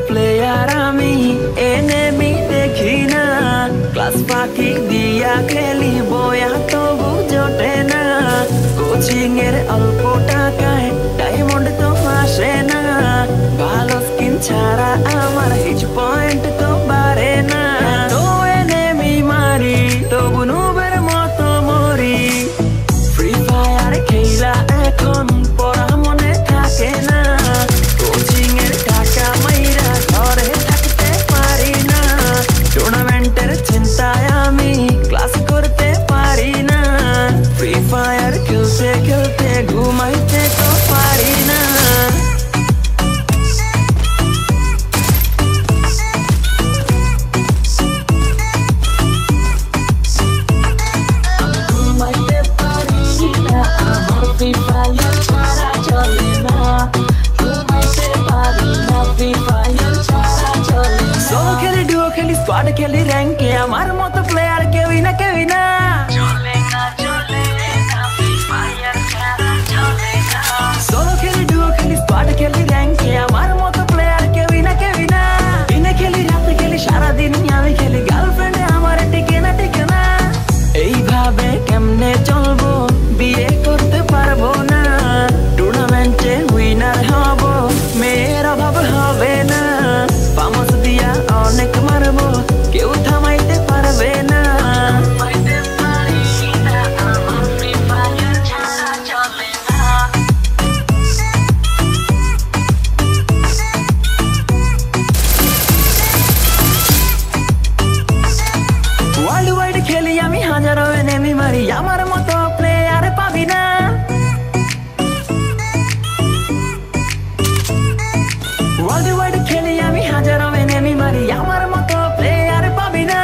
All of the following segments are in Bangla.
প্লেয়ার আমি এনেমি দেখি না ক্লাস ফাঁকি দিয়া খেলি বয়া তবু জোটে না কোচিং এর অল্প টাকায় ডায়মন্ড তো আসে না ভালো স্কিন ছাড়া আমার হিচ পয়েন্ট তো বাড়ে না তো এনেমি মারি তবু নুবের মতো মরি ফ্রি ফায়ার খেলা এখন পড়া মনে থাকে না কোচিং এর টাকা মাইরা ঘরে থাকতে পারি না টুর্নামেন্টের চিন্তায় আমি ক্লাস করতে পারি না ফ্রি ফায়ার খেলতে খেলতে ঘুমাইতে তো পারি না স্কোয়াড খেলি র্যাঙ্কে আমার মতো প্লেয়ার কেউই না সোলো খেলি ডুও খেলি স্কোয়াড খেলি র্যাঙ্কে আমার মতো প্লেয়ার কেউই না দিনে খেলি রাতে খেলি সারাদিন আমি খেলি গার্লফ্রেন্ডে আমার টিকে না এইভাবে কেমনে চলবো বিয়ে করতে পারবো না টুর্নামেন্টে উইনার হব মেয়ের অভাব হবে না পামস দিয়া অনেক মারবো কেউ থামাইতে পারবে না ওয়ার্ল্ড ওয়াইড খেলি আমি হাজারো এনেমি মারি আমার মতো প্লেয়ার পাবি না ওয়ার্ল্ড ওয়াইড খেলি আমি হাজারো এনেমি মারি আমার মতো প্লেয়ার পাবি না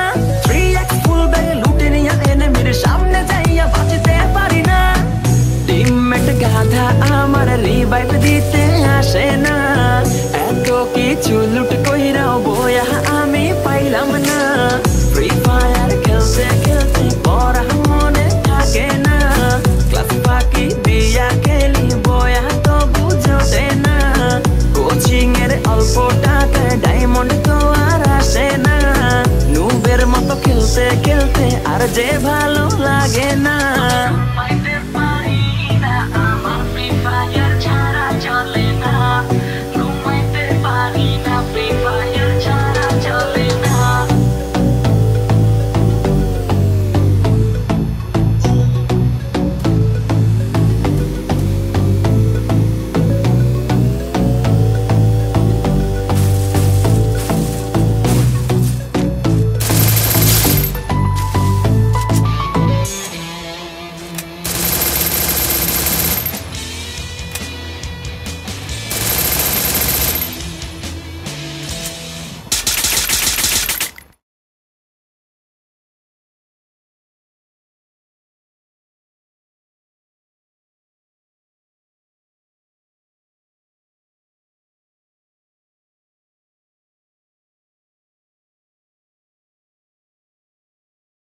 3x ফুল ব্যাগে লুটে নিয়া এনেমির সামনে যাইয়া বাঁচতে পারি না টিমমেট গাধা আমার রিভাইভ দিতে আসে না এত কিছু লুট কইরাও বয়া আমি পাইলাম না ফ্রি ফায়ার খেলতে খেলতে পড়া মনে থাকে না ক্লাস ফাঁকি দিয়া খেলি বয়া তো বুঝোটে না কোচিং এর অল্প টাকায় ডায়মন্ড তো আর আসে না নুবের মতো খেলতে খেলতে আর যে ভালো